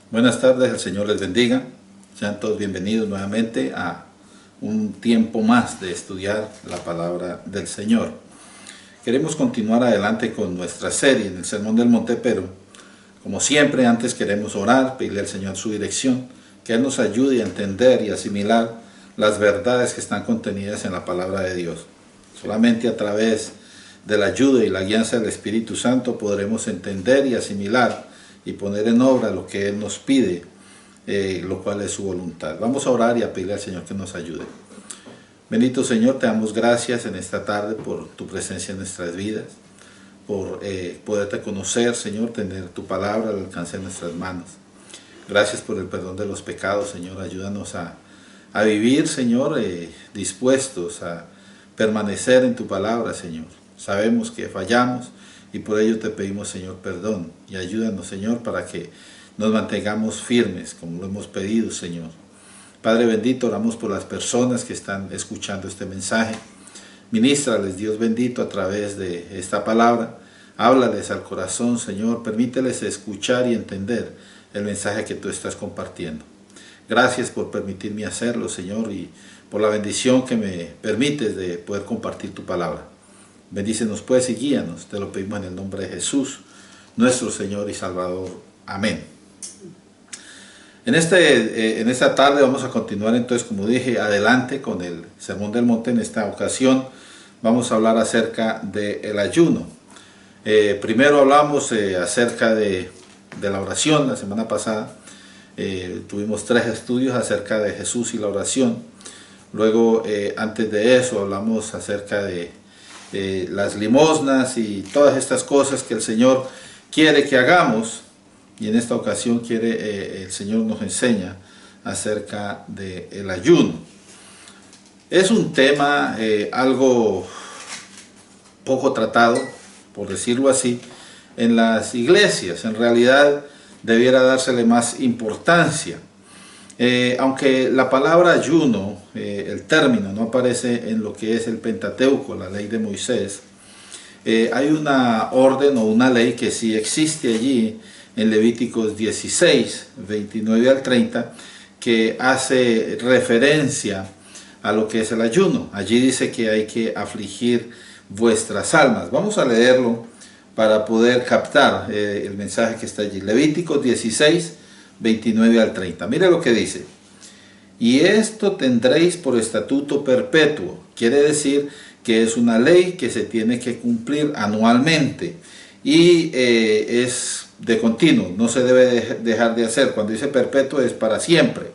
Buenas tardes, el Señor les bendiga. Sean todos bienvenidos nuevamente a un tiempo más de estudiar la palabra del Señor. Queremos continuar adelante con nuestra serie en el Sermón del Monte, pero como siempre antes queremos orar, pedirle al Señor su dirección, que Él nos ayude a entender y asimilar las verdades que están contenidas en la palabra de Dios. Solamente a través de la ayuda y la guianza del Espíritu Santo podremos entender y asimilar y poner en obra lo que Él nos pide, lo cual es su voluntad. Vamos a orar y a pedirle al Señor que nos ayude. Bendito Señor, te damos gracias en esta tarde por tu presencia en nuestras vidas, por poderte conocer, Señor, tener tu palabra al alcance de nuestras manos. Gracias por el perdón de los pecados, Señor. Ayúdanos a vivir, Señor, dispuestos a permanecer en tu palabra, Señor. Sabemos que fallamos y por ello te pedimos, Señor, perdón. Y ayúdanos, Señor, para que nos mantengamos firmes, como lo hemos pedido, Señor. Padre bendito, oramos por las personas que están escuchando este mensaje. Ministrales, Dios bendito, a través de esta palabra. Háblales al corazón, Señor. Permíteles escuchar y entender el mensaje que tú estás compartiendo. Gracias por permitirme hacerlo, Señor, y por la bendición que me permites de poder compartir tu palabra. Bendícenos pues y guíanos, te lo pedimos en el nombre de Jesús, nuestro Señor y Salvador. Amén. En esta tarde vamos a continuar entonces, como dije, adelante con el Sermón del Monte. En esta ocasión vamos a hablar acerca del ayuno. Primero hablamos acerca de la oración. La semana pasada tuvimos 3 estudios acerca de Jesús y la oración. Luego, antes de eso, hablamos acerca de las limosnas y todas estas cosas que el Señor quiere que hagamos, y en esta ocasión el Señor nos enseña acerca del ayuno. Es un tema algo poco tratado, por decirlo así, en las iglesias. En realidad debiera dársele más importancia. Aunque la palabra ayuno, el término, no aparece en lo que es el Pentateuco, la ley de Moisés, hay una orden o una ley que sí existe allí en Levíticos 16, 29 al 30, que hace referencia a lo que es el ayuno. Allí dice que hay que afligir vuestras almas. Vamos a leerlo para poder captar el mensaje que está allí. Levíticos 16, 29 al 30. Mire lo que dice. Y esto tendréis por estatuto perpetuo. Quiere decir que es una ley que se tiene que cumplir anualmente. Y es de continuo, no se debe dejar de hacer. Cuando dice perpetuo es para siempre.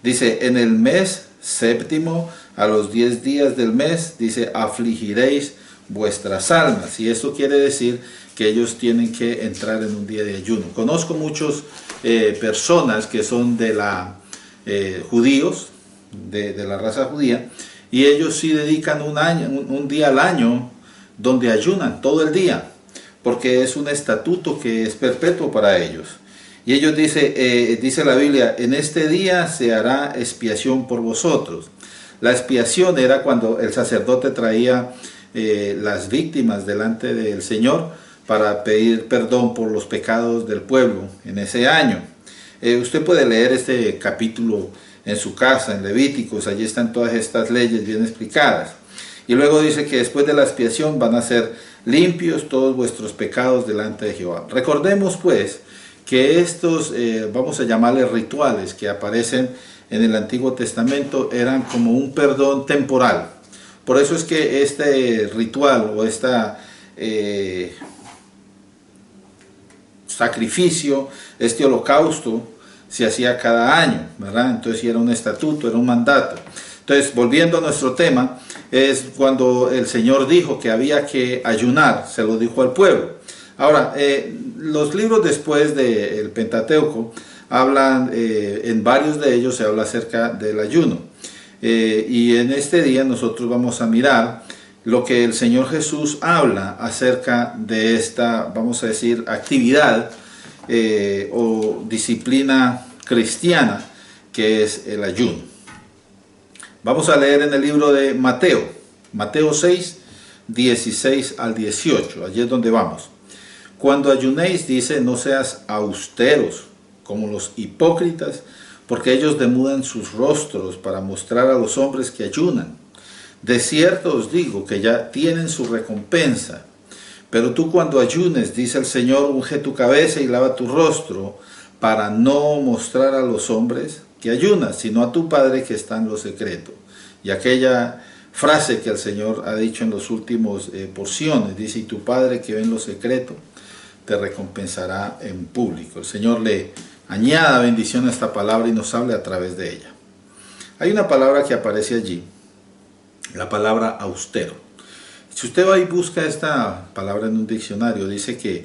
Dice, en el mes séptimo, a los 10 días del mes, dice, afligiréis vuestras almas. Y esto quiere decir que ellos tienen que entrar en un día de ayuno. Conozco muchas personas que son de judíos, de la raza judía, y ellos sí dedican un día al año donde ayunan todo el día, porque es un estatuto que es perpetuo para ellos. Y ellos dice la Biblia, en este día se hará expiación por vosotros. La expiación era cuando el sacerdote traía las víctimas delante del Señor para pedir perdón por los pecados del pueblo en ese año. Usted puede leer este capítulo en su casa, en Levíticos, allí están todas estas leyes bien explicadas. Y luego dice que después de la expiación van a ser limpios todos vuestros pecados delante de Jehová. Recordemos pues que estos, vamos a llamarles rituales que aparecen en el Antiguo Testamento, eran como un perdón temporal. Por eso es que este ritual o sacrificio, este holocausto, se hacía cada año, ¿verdad? Entonces era un estatuto, era un mandato. Entonces, volviendo a nuestro tema, es cuando el Señor dijo que había que ayunar, se lo dijo al pueblo. Ahora, los libros después del Pentateuco hablan, en varios de ellos se habla acerca del ayuno. Y en este día nosotros vamos a mirar lo que el Señor Jesús habla acerca de esta, vamos a decir, actividad o disciplina cristiana que es el ayuno. Vamos a leer en el libro de Mateo, Mateo 6, 16 al 18, allí es donde vamos. Cuando ayunéis, dice, no seas austeros como los hipócritas, porque ellos demudan sus rostros para mostrar a los hombres que ayunan. De cierto os digo que ya tienen su recompensa. Pero tú cuando ayunes, dice el Señor, unge tu cabeza y lava tu rostro, para no mostrar a los hombres que ayunas, sino a tu Padre que está en lo secreto. Y aquella frase que el Señor ha dicho en los últimos porciones, dice, y tu Padre que ve en lo secreto, te recompensará en público. El Señor le añada bendición a esta palabra y nos hable a través de ella. Hay una palabra que aparece allí, la palabra austero. Si usted va y busca esta palabra en un diccionario, dice que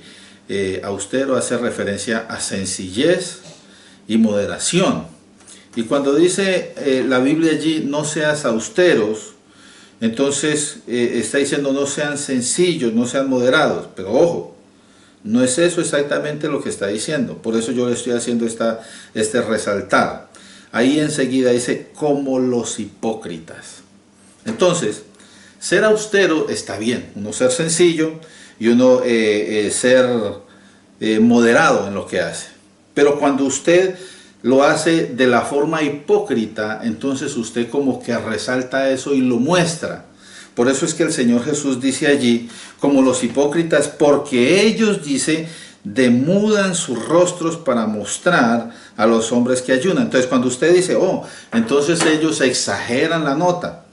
austero hace referencia a sencillez y moderación. Y cuando dice la Biblia allí, no seas austeros, entonces está diciendo no sean sencillos, no sean moderados. Pero ojo, no es eso exactamente lo que está diciendo. Por eso yo le estoy haciendo este resaltar. Ahí enseguida dice, como los hipócritas. Entonces, ser austero está bien. Uno ser sencillo y uno ser moderado en lo que hace. Pero cuando usted lo hace de la forma hipócrita, entonces usted como que resalta eso y lo muestra. Por eso es que el Señor Jesús dice allí, como los hipócritas, porque ellos, dice, demudan sus rostros para mostrar a los hombres que ayunan. Entonces cuando usted dice, oh, entonces ellos exageran la nota.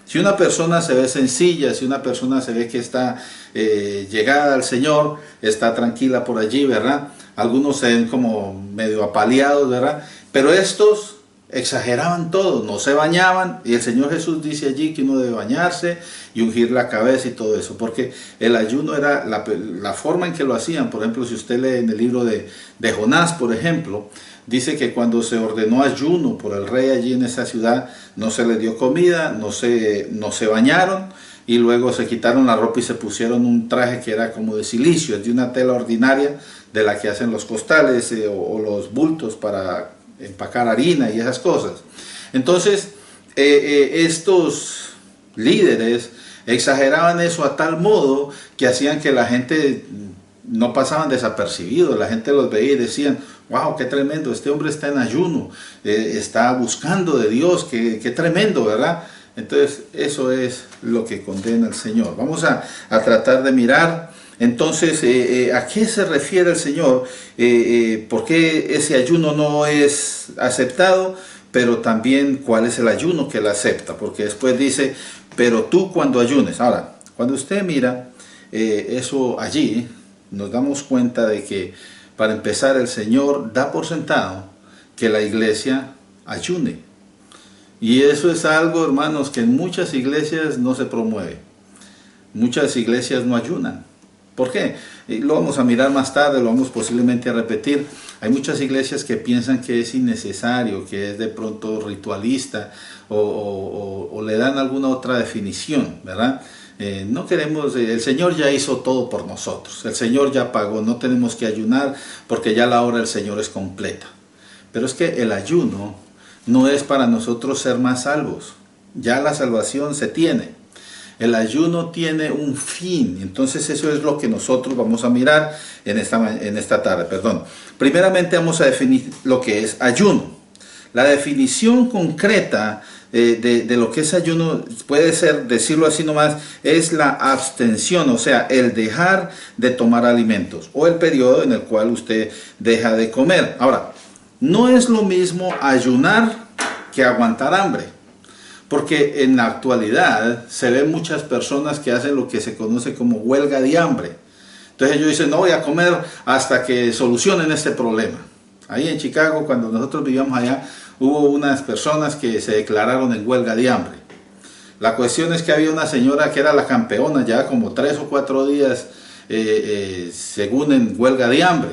Si una persona se ve sencilla, si una persona se ve que está llegada al Señor, está tranquila por allí, ¿verdad? Algunos se ven como medio apaleados, ¿verdad? Pero estos exageraban todo, no se bañaban, y el Señor Jesús dice allí que uno debe bañarse y ungir la cabeza y todo eso, porque el ayuno era la forma en que lo hacían. Por ejemplo, si usted lee en el libro de Jonás, por ejemplo, dice que cuando se ordenó ayuno por el rey allí en esa ciudad, no se les dio comida, no se bañaron, y luego se quitaron la ropa y se pusieron un traje que era como de silicio, es de una tela ordinaria de la que hacen los costales o los bultos para empacar harina y esas cosas. Entonces estos líderes exageraban eso a tal modo que hacían que la gente no pasaban desapercibidos. La gente los veía y decían, wow, qué tremendo, este hombre está en ayuno, está buscando de Dios, qué tremendo, ¿verdad? Entonces eso es lo que condena el Señor. Vamos a tratar de mirar entonces a qué se refiere el Señor, por qué ese ayuno no es aceptado, pero también cuál es el ayuno que él acepta, porque después dice, pero tú cuando ayunes. Ahora, cuando usted mira eso allí, nos damos cuenta de que para empezar el Señor da por sentado que la iglesia ayune. Y eso es algo, hermanos, que en muchas iglesias no se promueve. Muchas iglesias no ayunan. ¿Por qué? Lo vamos a mirar más tarde, lo vamos posiblemente a repetir. Hay muchas iglesias que piensan que es innecesario, que es de pronto ritualista o le dan alguna otra definición, ¿verdad? No queremos, el Señor ya hizo todo por nosotros, el Señor ya pagó, no tenemos que ayunar porque ya la obra del Señor es completa. Pero es que el ayuno no es para nosotros ser más salvos, ya la salvación se tiene. El ayuno tiene un fin, entonces eso es lo que nosotros vamos a mirar en esta tarde. Primeramente vamos a definir lo que es ayuno. La definición concreta de lo que es ayuno puede ser, decirlo así nomás, es la abstención, o sea, el dejar de tomar alimentos o el periodo en el cual usted deja de comer. Ahora, no es lo mismo ayunar que aguantar hambre. Porque en la actualidad se ven muchas personas que hacen lo que se conoce como huelga de hambre. Entonces ellos dicen, no voy a comer hasta que solucionen este problema. Ahí en Chicago, cuando nosotros vivíamos allá, hubo unas personas que se declararon en huelga de hambre. La cuestión es que había una señora que era la campeona, ya como 3 o 4 días según en huelga de hambre.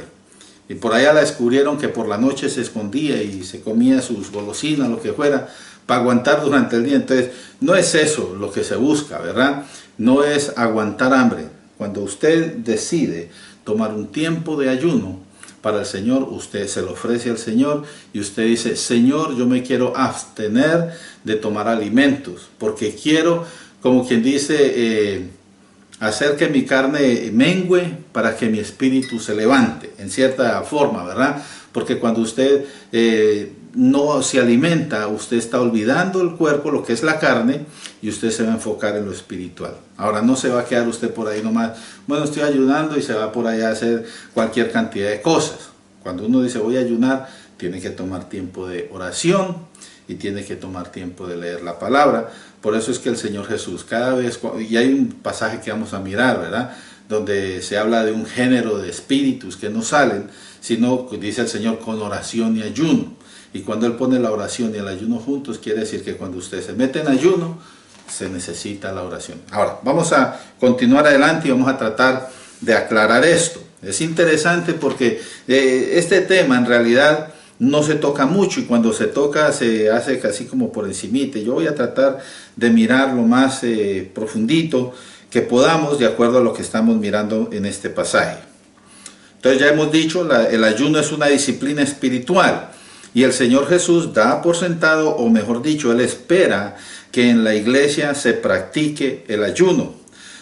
Y por allá la descubrieron que por la noche se escondía y se comía sus golosinas, lo que fuera, para aguantar durante el día. Entonces, no es eso lo que se busca, ¿verdad? No es aguantar hambre. Cuando usted decide tomar un tiempo de ayuno para el Señor, usted se lo ofrece al Señor y usted dice, Señor, yo me quiero abstener de tomar alimentos, porque quiero, como quien dice, hacer que mi carne mengüe para que mi espíritu se levante, en cierta forma, ¿verdad? porque cuando usted no se alimenta, usted está olvidando el cuerpo, lo que es la carne, y usted se va a enfocar en lo espiritual. Ahora no se va a quedar usted por ahí nomás, bueno, estoy ayunando, y se va por allá a hacer cualquier cantidad de cosas. Cuando uno dice voy a ayunar, tiene que tomar tiempo de oración y tiene que tomar tiempo de leer la palabra. Por eso es que el Señor Jesús cada vez, y hay un pasaje que vamos a mirar, ¿verdad?, donde se habla de un género de espíritus que no salen, sino, dice el Señor, con oración y ayuno. Y cuando Él pone la oración y el ayuno juntos, quiere decir que cuando usted se mete en ayuno, se necesita la oración. Ahora, vamos a continuar adelante y vamos a tratar de aclarar esto. Es interesante porque este tema en realidad no se toca mucho, y cuando se toca se hace casi como por encimita. Yo voy a tratar de mirar lo más profundito que podamos de acuerdo a lo que estamos mirando en este pasaje. Entonces ya hemos dicho, el ayuno es una disciplina espiritual, y el Señor Jesús da por sentado, o mejor dicho, Él espera que en la iglesia se practique el ayuno.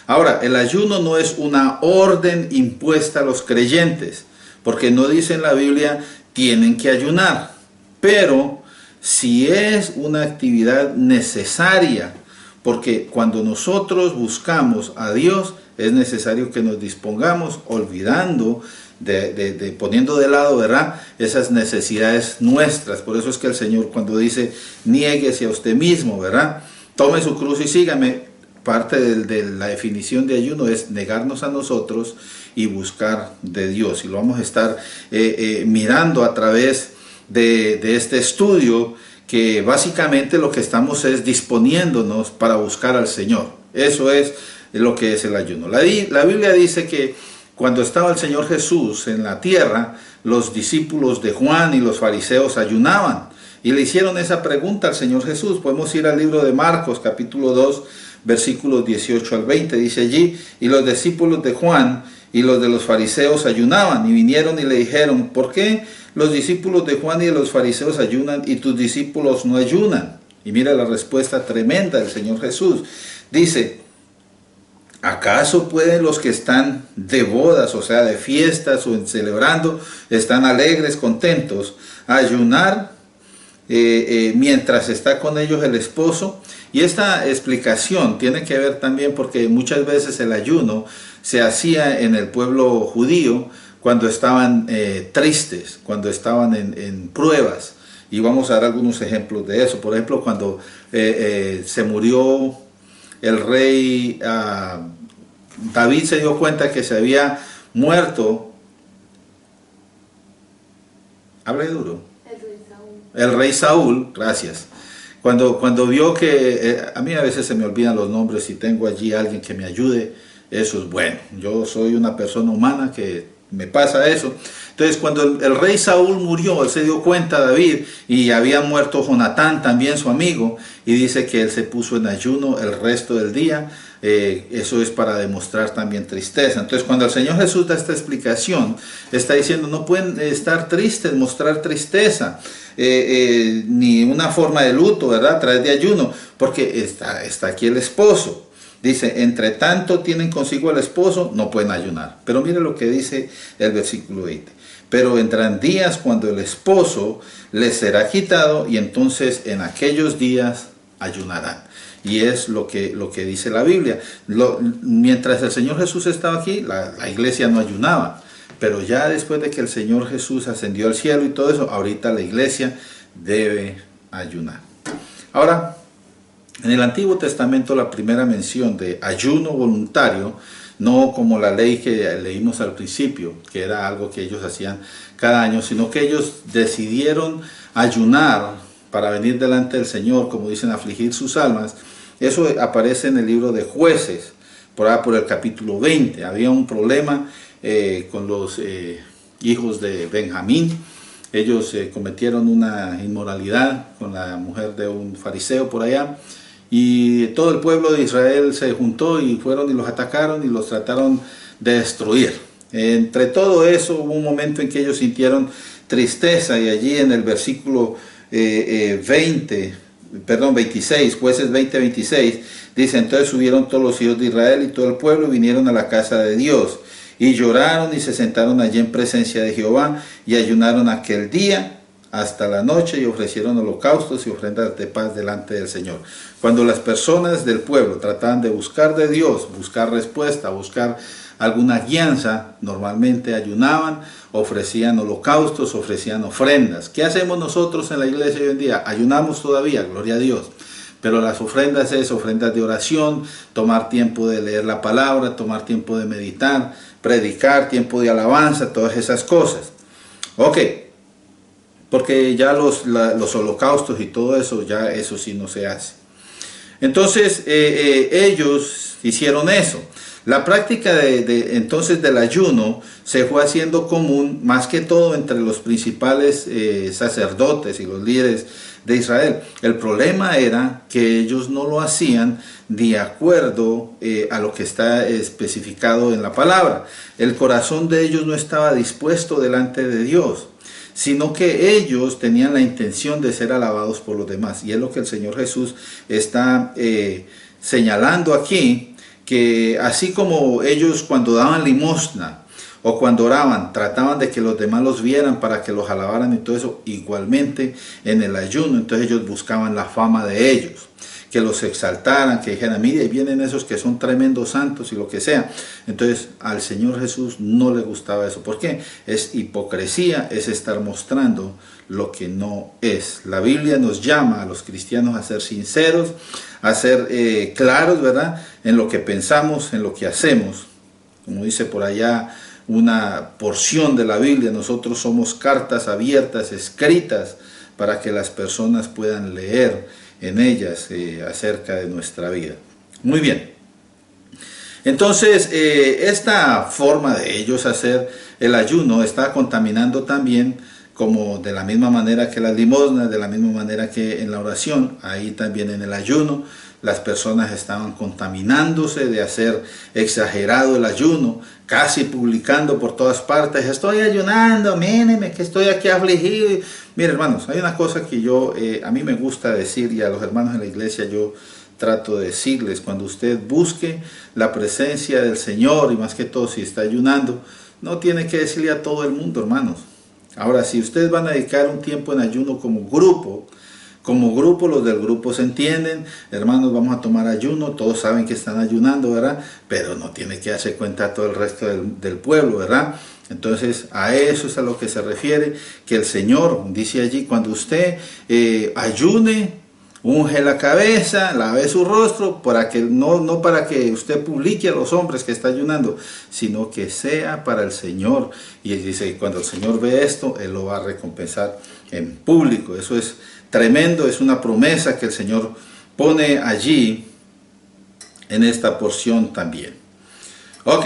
Ahora, el ayuno no es una orden impuesta a los creyentes, porque no dice en la Biblia tienen que ayunar, pero si es una actividad necesaria, porque cuando nosotros buscamos a Dios es necesario que nos dispongamos, olvidando, poniendo de lado, ¿verdad?, esas necesidades nuestras. Por eso es que el Señor, cuando dice niéguese a usted mismo, ¿verdad?, tome su cruz y sígame, parte de la definición de ayuno es negarnos a nosotros y buscar de Dios. Y lo vamos a estar mirando a través de este estudio, que básicamente lo que estamos es disponiéndonos para buscar al Señor. Eso es lo que es el ayuno. La Biblia dice que cuando estaba el Señor Jesús en la tierra, los discípulos de Juan y los fariseos ayunaban y le hicieron esa pregunta al Señor Jesús. Podemos ir al libro de Marcos, capítulo 2, versículos 18 al 20. Dice allí: y los discípulos de Juan y los de los fariseos ayunaban, y vinieron y le dijeron: ¿por qué los discípulos de Juan y de los fariseos ayunan y tus discípulos no ayunan? Y mira la respuesta tremenda del Señor Jesús. Dice: ¿acaso pueden los que están de bodas, o sea, de fiestas o celebrando, están alegres, contentos, ayunar mientras está con ellos el esposo? Y esta explicación tiene que ver también porque muchas veces el ayuno se hacía en el pueblo judío cuando estaban tristes, cuando estaban en pruebas. Y vamos a dar algunos ejemplos de eso. Por ejemplo, cuando se murió el rey David, se dio cuenta que se había muerto. Hable duro. El rey Saúl, gracias. Cuando vio que, a mí a veces se me olvidan los nombres, y tengo allí a alguien que me ayude, eso es bueno. Yo soy una persona humana que me pasa eso. Entonces cuando el rey Saúl murió, él se dio cuenta, David, y había muerto Jonatán, también su amigo, y dice que él se puso en ayuno el resto del día. Eso es para demostrar también tristeza. Entonces cuando el Señor Jesús da esta explicación, está diciendo no pueden estar tristes, mostrar tristeza, ni una forma de luto, ¿verdad?, a través de ayuno, porque está aquí el esposo. Dice: entre tanto tienen consigo al esposo, no pueden ayunar. Pero mire lo que dice el versículo 20: pero vendrán días cuando el esposo les será quitado, y entonces en aquellos días ayunarán. Y es lo que dice la Biblia. Mientras el Señor Jesús estaba aquí, la iglesia no ayunaba. Pero ya después de que el Señor Jesús ascendió al cielo y todo eso, ahorita la iglesia debe ayunar. Ahora, en el Antiguo Testamento la primera mención de ayuno voluntario, no como la ley que leímos al principio, que era algo que ellos hacían cada año, sino que ellos decidieron ayunar para venir delante del Señor, como dicen, afligir sus almas. Eso aparece en el libro de Jueces, por el capítulo 20. Había un problema con los hijos de Benjamín. Ellos cometieron una inmoralidad con la mujer de un fariseo por allá, y todo el pueblo de Israel se juntó y fueron y los atacaron y los trataron de destruir. Entre todo eso hubo un momento en que ellos sintieron tristeza, y allí en el versículo 26, Jueces 20, 26, dice: entonces subieron todos los hijos de Israel y todo el pueblo y vinieron a la casa de Dios, Y lloraron y se sentaron allí en presencia de Jehová y ayunaron aquel día hasta la noche y ofrecieron holocaustos y ofrendas de paz delante del Señor. Cuando las personas del pueblo trataban de buscar de Dios, buscar respuesta, buscar alguna guianza, normalmente ayunaban, ofrecían holocaustos, ofrecían ofrendas. ¿Qué hacemos nosotros en la iglesia hoy en día? Ayunamos todavía, gloria a Dios. Pero las ofrendas es ofrendas de oración, tomar tiempo de leer la palabra, tomar tiempo de meditar, predicar, tiempo de alabanza, todas esas cosas. Ok, porque ya los holocaustos y todo eso, ya eso sí no se hace. Entonces ellos hicieron eso. La práctica entonces del ayuno se fue haciendo común más que todo entre los principales sacerdotes y los líderes de Israel. El problema era que ellos no lo hacían de acuerdo a lo que está especificado en la palabra. El corazón de ellos no estaba dispuesto delante de Dios, sino que ellos tenían la intención de ser alabados por los demás. Y es lo que el Señor Jesús está señalando aquí, que así como ellos cuando daban limosna o cuando oraban, trataban de que los demás los vieran para que los alabaran y todo eso, igualmente en el ayuno, entonces ellos buscaban la fama de ellos, que los exaltaran, que dijeran, mire, ahí vienen esos que son tremendos santos y lo que sea. Entonces al Señor Jesús no le gustaba eso. ¿Por qué? Es hipocresía, es estar mostrando lo que no es. La Biblia nos llama a los cristianos a ser sinceros, a ser claros, ¿verdad?, en lo que pensamos, en lo que hacemos. Como dice por allá una porción de la Biblia, nosotros somos cartas abiertas, escritas, para que las personas puedan leer en ellas acerca de nuestra vida. Muy bien. Entonces, esta forma de ellos hacer el ayuno está contaminando también, como de la misma manera que las limosnas, de la misma manera que en la oración, ahí también en el ayuno, las personas estaban contaminándose de hacer exagerado el ayuno, casi publicando por todas partes, estoy ayunando, míreme que estoy aquí afligido. Mire, hermanos, hay una cosa que a mí me gusta decir, y a los hermanos en la iglesia yo trato de decirles: cuando usted busque la presencia del Señor, y más que todo si está ayunando, no tiene que decirle a todo el mundo, hermanos. Ahora, si ustedes van a dedicar un tiempo en ayuno como grupo, los del grupo se entienden, hermanos, vamos a tomar ayuno, todos saben que están ayunando, ¿verdad? Pero no tiene que darse cuenta a todo el resto del pueblo, ¿verdad? Entonces, a eso es a lo que se refiere, que el Señor dice allí, cuando usted ayune, unge la cabeza, lave su rostro, para que no para que usted publique a los hombres que está ayunando, sino que sea para el Señor. Y él dice que cuando el Señor ve esto, Él lo va a recompensar en público. Eso es tremendo, es una promesa que el Señor pone allí en esta porción también. Ok,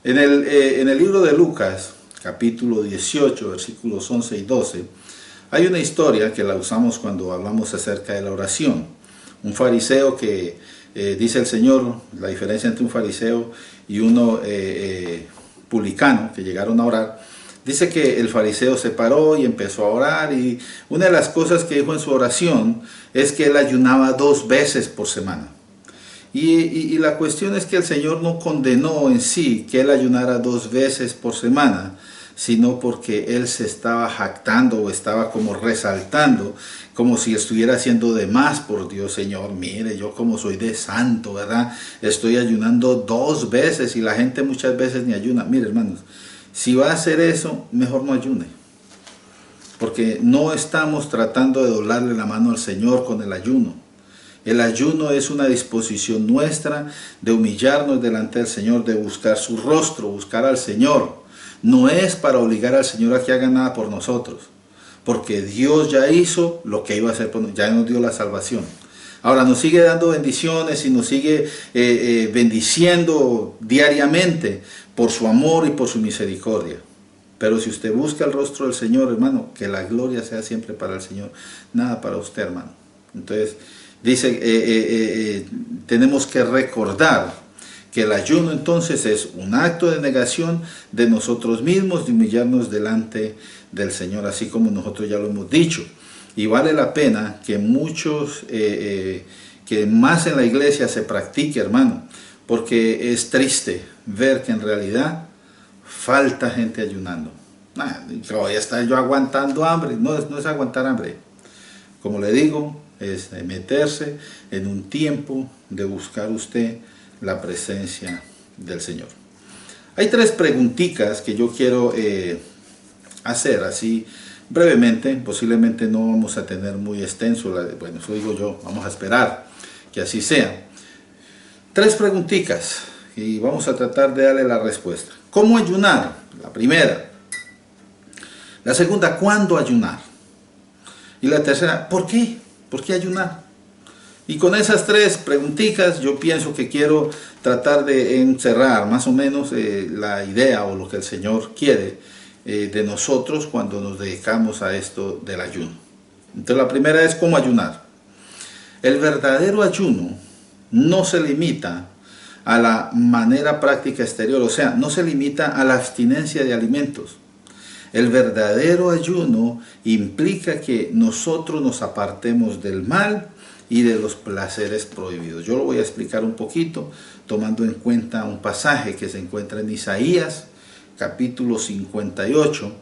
en el libro de Lucas, capítulo 18, versículos 11 y 12, hay una historia que la usamos cuando hablamos acerca de la oración. Un fariseo que, dice el Señor, la diferencia entre un fariseo y uno publicano, que llegaron a orar, dice que el fariseo se paró y empezó a orar, y una de las cosas que dijo en su oración es que él ayunaba 2 veces por semana. Y la cuestión es que el Señor no condenó en sí que él ayunara 2 veces por semana, sino porque él se estaba jactando o estaba como resaltando, como si estuviera haciendo de más por Dios. Señor, mire, yo como soy de santo, ¿verdad? Estoy ayunando 2 veces y la gente muchas veces ni ayuna. Mire, hermanos, si va a hacer eso, mejor no ayune. Porque no estamos tratando de doblarle la mano al Señor con el ayuno. El ayuno es una disposición nuestra de humillarnos delante del Señor, de buscar su rostro, buscar al Señor. No es para obligar al Señor a que haga nada por nosotros, porque Dios ya hizo lo que iba a hacer por nosotros, ya nos dio la salvación. Ahora nos sigue dando bendiciones y nos sigue bendiciendo diariamente por su amor y por su misericordia. Pero si usted busca el rostro del Señor, hermano, que la gloria sea siempre para el Señor, nada para usted, hermano. Entonces dice, tenemos que recordar que el ayuno entonces es un acto de negación de nosotros mismos, de humillarnos delante del Señor, así como nosotros ya lo hemos dicho. Y vale la pena que que más en la iglesia se practique, hermano, porque es triste ver que en realidad falta gente ayunando. Que voy a estar yo aguantando hambre. No es aguantar hambre. Como le digo, es meterse en un tiempo de buscar usted la presencia del Señor. Hay 3 preguntitas que yo quiero hacer así brevemente. Posiblemente no vamos a tener muy extenso, bueno, eso digo yo, vamos a esperar que así sea. 3 preguntitas y vamos a tratar de darle la respuesta. ¿Cómo ayunar? La primera. La segunda, ¿cuándo ayunar? Y la tercera, ¿por qué? ¿Por qué ayunar? Y con esas 3 preguntitas yo pienso que quiero tratar de encerrar más o menos la idea o lo que el Señor quiere de nosotros cuando nos dedicamos a esto del ayuno. Entonces la primera es ¿cómo ayunar? El verdadero ayuno no se limita a la manera práctica exterior, o sea, no se limita a la abstinencia de alimentos. El verdadero ayuno implica que nosotros nos apartemos del mal y de los placeres prohibidos. Yo lo voy a explicar un poquito, tomando en cuenta un pasaje que se encuentra en Isaías, capítulo 58,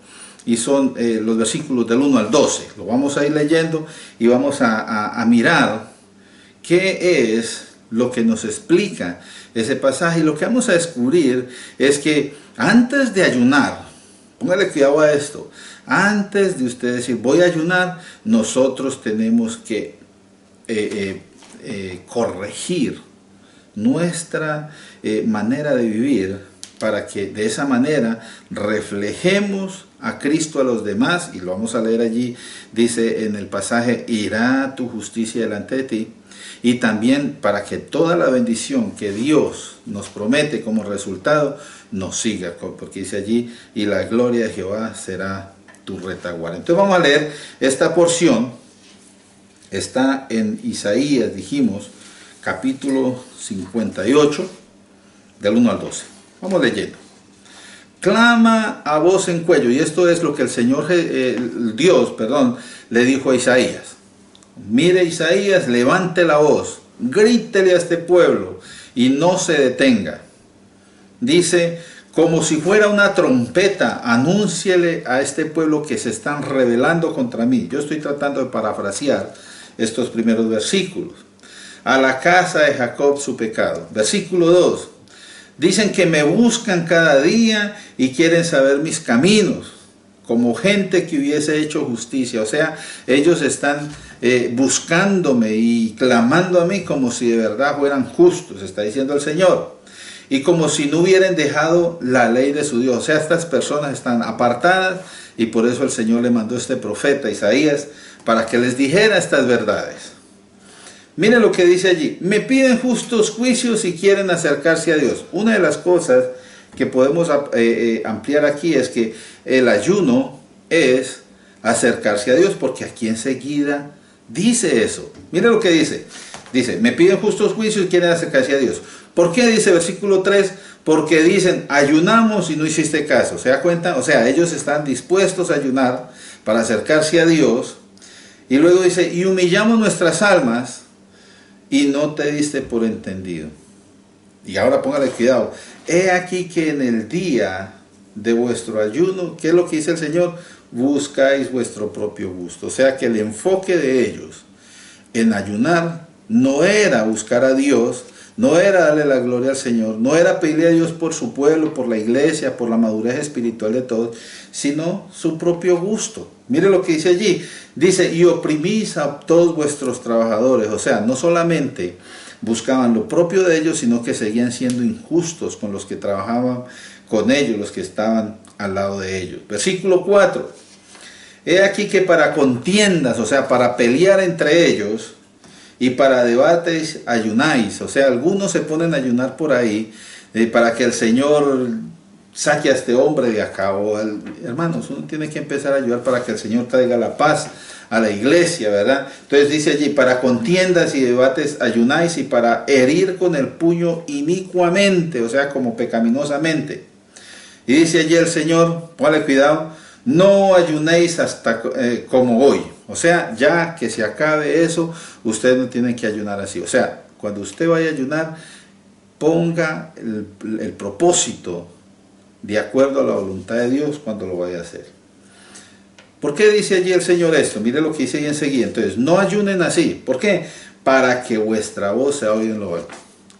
y son los versículos del 1 al 12. Lo vamos a ir leyendo y vamos a mirar qué es lo que nos explica ese pasaje. Y lo que vamos a descubrir es que antes de ayunar, póngale cuidado a esto, antes de usted decir voy a ayunar, nosotros tenemos que corregir nuestra manera de vivir para que de esa manera reflejemos a Cristo a los demás. Y lo vamos a leer allí, dice en el pasaje, irá tu justicia delante de ti. Y también para que toda la bendición que Dios nos promete como resultado nos siga, porque dice allí, y la gloria de Jehová será tu retaguardia. Entonces vamos a leer esta porción, está en Isaías, dijimos, capítulo 58, del 1 al 12. Vamos leyendo. Clama a voz en cuello, y esto es lo que el Señor, Dios, le dijo a Isaías. Mire Isaías, levante la voz, grítele a este pueblo y no se detenga. Dice, como si fuera una trompeta, anúnciele a este pueblo que se están rebelando contra mí. Yo estoy tratando de parafrasear estos primeros versículos. A la casa de Jacob su pecado. Versículo 2. Dicen que me buscan cada día y quieren saber mis caminos, como gente que hubiese hecho justicia. O sea, ellos están buscándome y clamando a mí como si de verdad fueran justos, está diciendo el Señor. Y como si no hubieran dejado la ley de su Dios. O sea, estas personas están apartadas y por eso el Señor le mandó este profeta Isaías para que les dijera estas verdades. Miren lo que dice allí. Me piden justos juicios y quieren acercarse a Dios. Una de las cosas que podemos ampliar aquí es que el ayuno es acercarse a Dios, porque aquí enseguida dice eso. Miren lo que dice. Dice, me piden justos juicios y quieren acercarse a Dios. ¿Por qué? Dice versículo 3, porque dicen, ayunamos y no hiciste caso. ¿Se da cuenta? O sea, ellos están dispuestos a ayunar para acercarse a Dios. Y luego dice, y humillamos nuestras almas y no te diste por entendido. Y ahora póngale cuidado. He aquí que en el día de vuestro ayuno, ¿qué es lo que dice el Señor? Buscáis vuestro propio gusto. O sea que el enfoque de ellos en ayunar no era buscar a Dios, no era darle la gloria al Señor, no era pedirle a Dios por su pueblo, por la iglesia, por la madurez espiritual de todos, sino su propio gusto. Mire lo que dice allí. Dice, y oprimís a todos vuestros trabajadores. O sea, no solamente buscaban lo propio de ellos, sino que seguían siendo injustos con los que trabajaban con ellos, los que estaban al lado de ellos. Versículo 4. He aquí que para contiendas, o sea, para pelear entre ellos, y para debates ayunáis. O sea, algunos se ponen a ayunar por ahí para que el Señor saque a este hombre de acá. Hermanos, uno tiene que empezar a ayudar para que el Señor traiga la paz a la iglesia, ¿verdad? Entonces dice allí, para contiendas y debates ayunáis, y para herir con el puño inicuamente, o sea, como pecaminosamente. Y dice allí el Señor, ponle cuidado, no ayunéis hasta como hoy. O sea, ya que se acabe eso, ustedes no tienen que ayunar así. O sea, cuando usted vaya a ayunar, ponga el propósito de acuerdo a la voluntad de Dios cuando lo vaya a hacer. ¿Por qué dice allí el Señor esto? Mire lo que dice ahí enseguida. Entonces, no ayunen así. ¿Por qué? Para que vuestra voz se oiga en lo alto.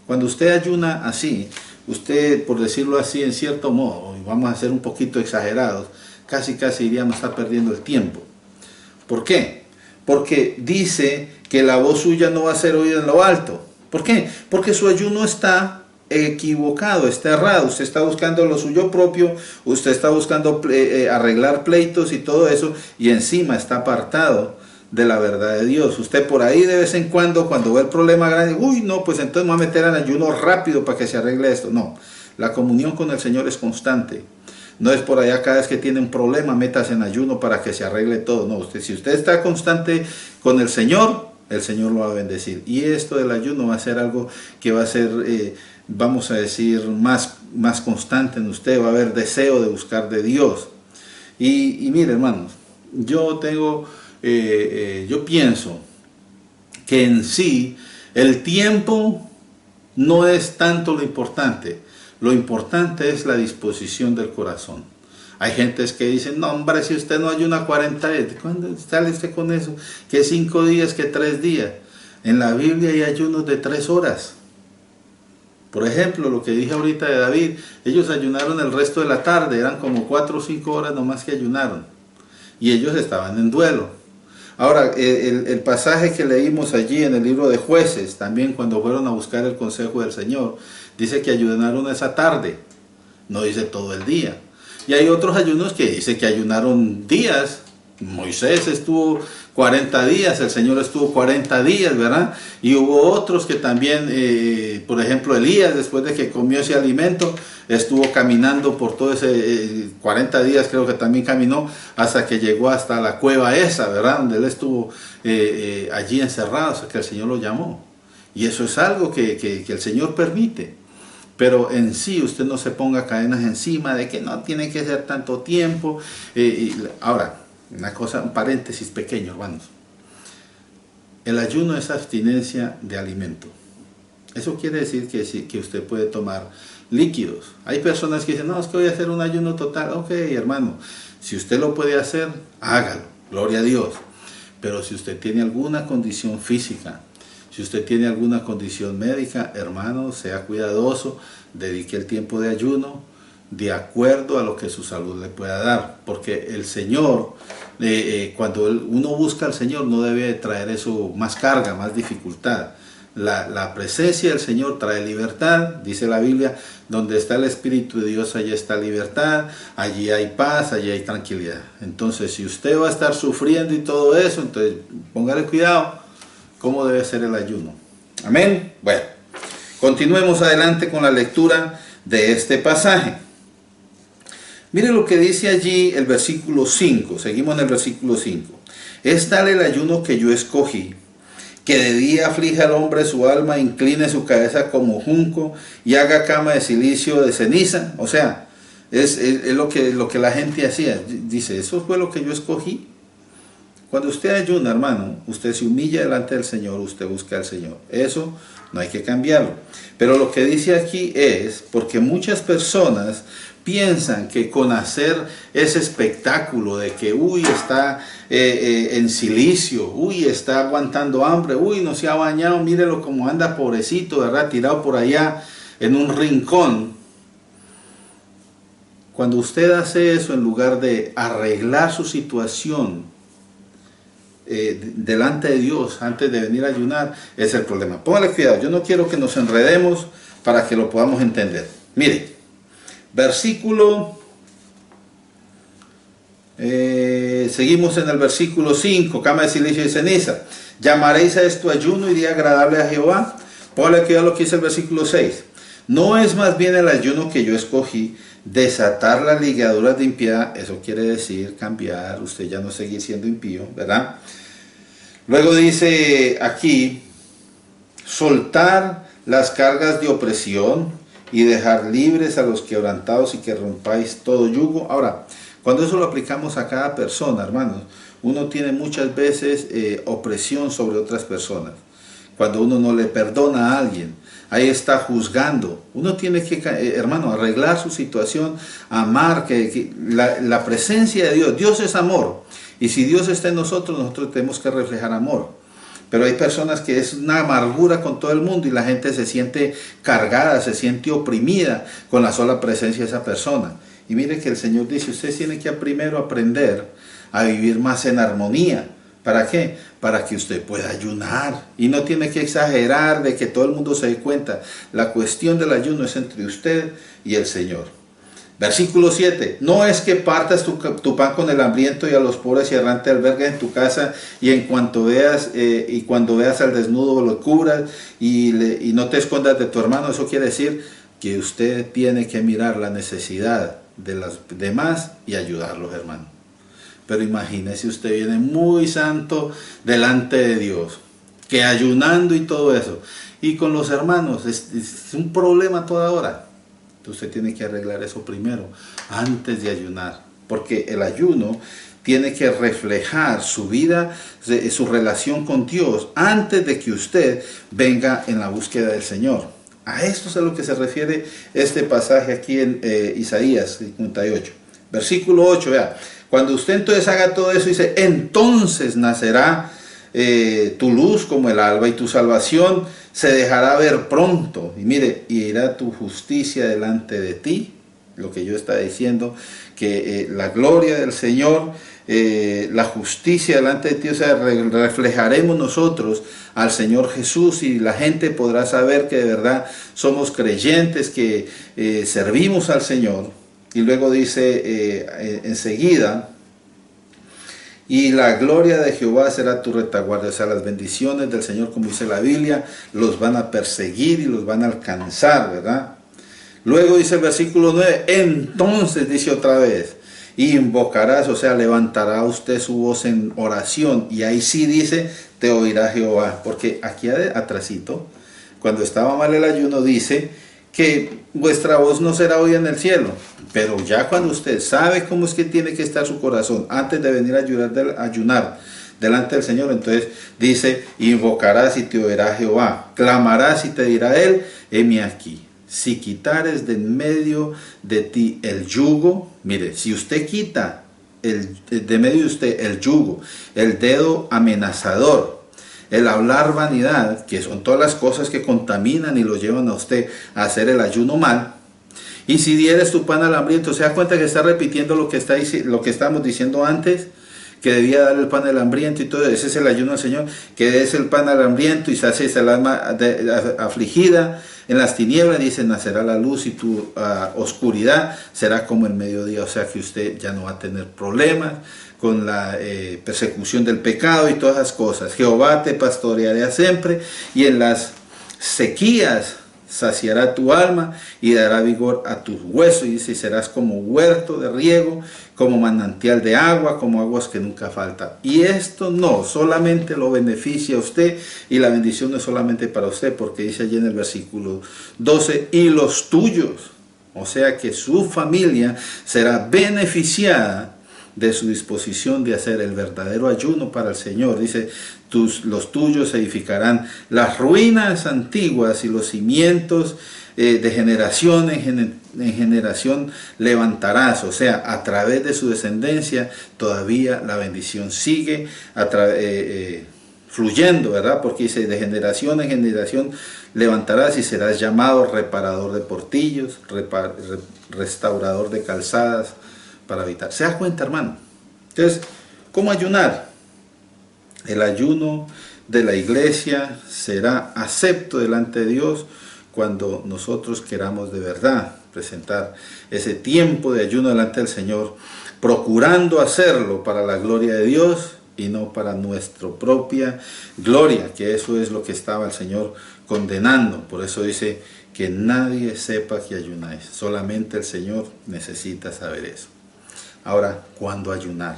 Cuando usted ayuna así, usted, por decirlo así, en cierto modo, y vamos a ser un poquito exagerados, casi iríamos a estar perdiendo el tiempo. ¿Por qué? Porque dice que la voz suya no va a ser oída en lo alto. ¿Por qué? Porque su ayuno está equivocado, está errado. Usted está buscando lo suyo propio, usted está buscando arreglar pleitos y todo eso, y encima está apartado de la verdad de Dios. Usted por ahí de vez en cuando ve el problema grande, uy, no, pues entonces me voy a meter en ayuno rápido para que se arregle esto. No, la comunión con el Señor es constante. No es por allá cada vez que tiene un problema, métase en ayuno para que se arregle todo. No, si usted está constante con el Señor lo va a bendecir. Y esto del ayuno va a ser algo que va a ser, vamos a decir, más constante en usted. Va a haber deseo de buscar de Dios. Y mire, hermanos, yo pienso que en sí el tiempo no es tanto lo importante. Lo importante es la disposición del corazón. Hay gentes que dicen, no hombre, si usted no ayuna 40 días, ¿cuándo sale usted con eso? Que 5 días, que 3 días. En la Biblia hay ayunos de 3 horas. Por ejemplo, lo que dije ahorita de David, ellos ayunaron el resto de la tarde, eran como 4 o 5 horas nomás que ayunaron. Y ellos estaban en duelo. Ahora, el pasaje que leímos allí en el libro de Jueces, también cuando fueron a buscar el consejo del Señor, dice que ayunaron esa tarde, no dice todo el día. Y hay otros ayunos que dice que ayunaron días. Moisés estuvo 40 días, el Señor estuvo 40 días, ¿verdad? Y hubo otros que también, por ejemplo, Elías, después de que comió ese alimento, estuvo caminando por todo ese 40 días, creo que también caminó, hasta que llegó hasta la cueva esa, ¿verdad? Donde él estuvo allí encerrado, hasta que el Señor lo llamó. Y eso es algo que el Señor permite. Pero en sí usted no se ponga cadenas encima de que no tiene que ser tanto tiempo. Ahora, una cosa, un paréntesis pequeño, hermanos. El ayuno es abstinencia de alimento. Eso quiere decir que usted puede tomar líquidos. Hay personas que dicen, no, es que voy a hacer un ayuno total. Ok, hermano, si usted lo puede hacer, hágalo, gloria a Dios. Pero si usted tiene alguna condición física, si usted tiene alguna condición médica, hermano, sea cuidadoso, dedique el tiempo de ayuno de acuerdo a lo que su salud le pueda dar. Porque el Señor, cuando uno busca al Señor, no debe traer eso más carga, más dificultad. La presencia del Señor trae libertad, dice la Biblia, donde está el Espíritu de Dios, allí está libertad, allí hay paz, allí hay tranquilidad. Entonces, si usted va a estar sufriendo y todo eso, entonces póngale cuidado. ¿Cómo debe ser el ayuno? Amén. Bueno, continuemos adelante con la lectura de este pasaje. Mire lo que dice allí el versículo 5. Seguimos en el versículo 5. Es tal el ayuno que yo escogí, que de día aflige al hombre su alma, incline su cabeza como junco y haga cama de silicio de ceniza. O sea, es lo que la gente hacía. Dice, eso fue lo que yo escogí. Cuando usted ayuna, hermano, usted se humilla delante del Señor, usted busca al Señor. Eso no hay que cambiarlo. Pero lo que dice aquí es, porque muchas personas piensan que con hacer ese espectáculo de que, uy, está en silicio, uy, está aguantando hambre, uy, no se ha bañado, mírelo como anda pobrecito, ¿verdad? Tirado por allá en un rincón. Cuando usted hace eso, en lugar de arreglar su situación, delante de Dios antes de venir a ayunar, es el problema. Póngale cuidado, yo no quiero que nos enredemos para que lo podamos entender. Mire, versículo, seguimos en el versículo 5, cama de silicio y ceniza. Llamaréis a esto ayuno y día agradable a Jehová. Póngale cuidado lo que dice el versículo 6. No es más bien el ayuno que yo escogí, desatar las ligaduras de impiedad. Eso quiere decir cambiar, usted ya no seguir siendo impío, ¿verdad? Luego dice aquí, soltar las cargas de opresión y dejar libres a los quebrantados y que rompáis todo yugo. Ahora, cuando eso lo aplicamos a cada persona, hermanos, uno tiene muchas veces opresión sobre otras personas. cuando uno no le perdona a alguien, ahí está juzgando. Uno tiene que, hermano, arreglar su situación, amar, que la presencia de Dios, Dios es amor, y si Dios está en nosotros, nosotros tenemos que reflejar amor. Pero hay personas que es una amargura con todo el mundo y la gente se siente cargada, se siente oprimida con la sola presencia de esa persona. Y mire que el Señor dice, usted tiene que primero aprender a vivir más en armonía. ¿Para qué? Para que usted pueda ayunar. Y no tiene que exagerar de que todo el mundo se dé cuenta. La cuestión del ayuno es entre usted y el Señor. Versículo 7. No es que partas tu pan con el hambriento y a los pobres y errante albergues en tu casa y en cuanto veas y cuando veas al desnudo lo cubras y no te escondas de tu hermano. Eso quiere decir que usted tiene que mirar la necesidad de los demás y ayudarlos, hermano. Pero imagínese, usted viene muy santo delante de Dios, que ayunando y todo eso, y con los hermanos es un problema toda hora. Usted tiene que arreglar eso primero, antes de ayunar, porque el ayuno tiene que reflejar su vida, su relación con Dios, antes de que usted venga en la búsqueda del Señor. A esto es a lo que se refiere este pasaje aquí en Isaías 58. Versículo 8, vea, cuando usted entonces haga todo eso, dice, entonces nacerá tu luz como el alba y tu salvación se dejará ver pronto. Y mire, y irá tu justicia delante de ti. Lo que yo estaba diciendo, que la gloria del Señor, la justicia delante de ti, o sea, reflejaremos nosotros al Señor Jesús y la gente podrá saber que de verdad somos creyentes, que servimos al Señor. Y luego dice enseguida, y la gloria de Jehová será tu retaguardia. O sea, las bendiciones del Señor, como dice la Biblia, los van a perseguir y los van a alcanzar, ¿verdad? Luego dice el versículo 9, entonces dice otra vez, invocarás, o sea, levantará usted su voz en oración. Y ahí sí dice, te oirá Jehová. Porque aquí atrásito, cuando estaba mal el ayuno, dice que vuestra voz no será oída en el cielo. Pero ya cuando usted sabe cómo es que tiene que estar su corazón antes de venir a ayunar delante del Señor, entonces dice, invocarás y te oirá Jehová, clamarás y te dirá él, heme aquí. Si quitares de en medio de ti el yugo, mire, si usted quita de medio de usted el yugo, el dedo amenazador, el hablar vanidad, que son todas las cosas que contaminan y lo llevan a usted a hacer el ayuno mal, y si dieres tu pan al hambriento, ¿se da cuenta que está repitiendo lo que estábamos diciendo antes? Que debía dar el pan al hambriento y todo. Ese es el ayuno del Señor, que des el pan al hambriento y sacies el alma afligida. En las tinieblas, dice, nacerá la luz y tu oscuridad será como el mediodía. O sea que usted ya no va a tener problemas con la persecución del pecado y todas esas cosas. Jehová te pastoreará siempre y en las sequías saciará tu alma y dará vigor a tus huesos. Y dice, serás como huerto de riego, como manantial de agua, como aguas que nunca faltan. Y esto no solamente lo beneficia a usted, y la bendición no es solamente para usted, porque dice allí en el versículo 12, y los tuyos, o sea que su familia será beneficiada de su disposición de hacer el verdadero ayuno para el Señor. Dice, los tuyos edificarán las ruinas antiguas y los cimientos de generación en generación levantarás. O sea, a través de su descendencia todavía la bendición sigue fluyendo, ¿verdad? Porque dice, de generación en generación levantarás y serás llamado reparador de portillos, restaurador de calzadas, para habitar. ¿Se da cuenta, hermano? Entonces, ¿cómo ayunar? El ayuno de la iglesia será acepto delante de Dios cuando nosotros queramos de verdad presentar ese tiempo de ayuno delante del Señor, procurando hacerlo para la gloria de Dios y no para nuestra propia gloria, que eso es lo que estaba el Señor condenando. Por eso dice que nadie sepa que ayunáis, solamente el Señor necesita saber eso. Ahora, ¿cuándo ayunar?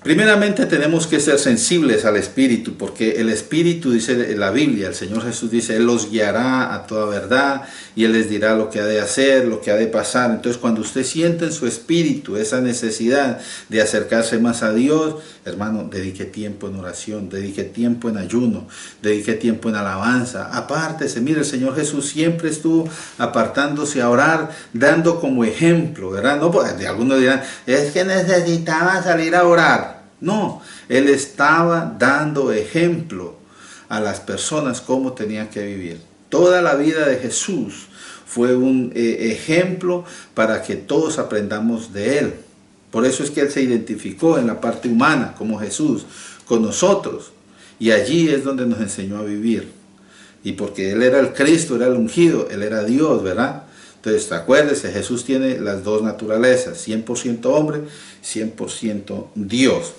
Primeramente tenemos que ser sensibles al Espíritu, porque el Espíritu, dice la Biblia, el Señor Jesús dice, Él los guiará a toda verdad y Él les dirá lo que ha de hacer, lo que ha de pasar. Entonces cuando usted siente en su espíritu esa necesidad de acercarse más a Dios, hermano, dedique tiempo en oración, dedique tiempo en ayuno, dedique tiempo en alabanza, apártese. Mire, el Señor Jesús siempre estuvo apartándose a orar, dando como ejemplo, ¿verdad? No, pues, algunos dirán, es que necesitaba salir a orar. No, Él estaba dando ejemplo a las personas cómo tenían que vivir. Toda la vida de Jesús fue un ejemplo para que todos aprendamos de Él. Por eso es que Él se identificó en la parte humana como Jesús con nosotros. Y allí es donde nos enseñó a vivir. Y porque Él era el Cristo, era el ungido, Él era Dios, ¿verdad? Entonces, acuérdese, Jesús tiene las dos naturalezas, 100% hombre, 100% Dios.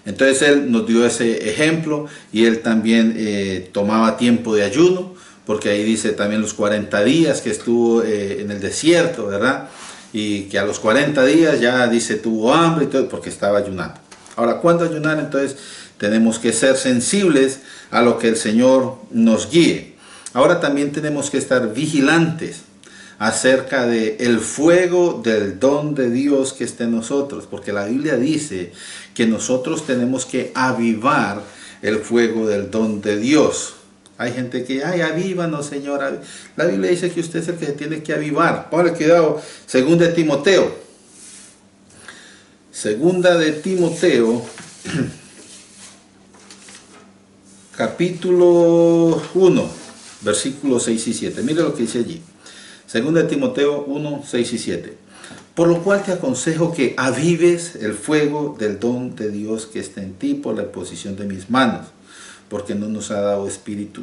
Entonces Él nos dio ese ejemplo y Él también tomaba tiempo de ayuno, porque ahí dice también los 40 días que estuvo en el desierto, ¿verdad? Y que a los 40 días ya dice tuvo hambre y todo, porque estaba ayunando. Ahora, ¿cuándo ayunar? Entonces tenemos que ser sensibles a lo que el Señor nos guíe. Ahora también tenemos que estar vigilantes acerca del fuego del don de Dios que está en nosotros, porque la Biblia dice que nosotros tenemos que avivar el fuego del don de Dios. Hay gente que, ay, avívanos, Señor. La Biblia dice que usted es el que se tiene que avivar. Póngale cuidado, segunda de Timoteo. Segunda de Timoteo, capítulo 1, versículos 6 y 7. Mire lo que dice allí. Segunda de Timoteo 1, 6 y 7. Por lo cual te aconsejo que avives el fuego del don de Dios que está en ti por la imposición de mis manos. Porque no nos ha dado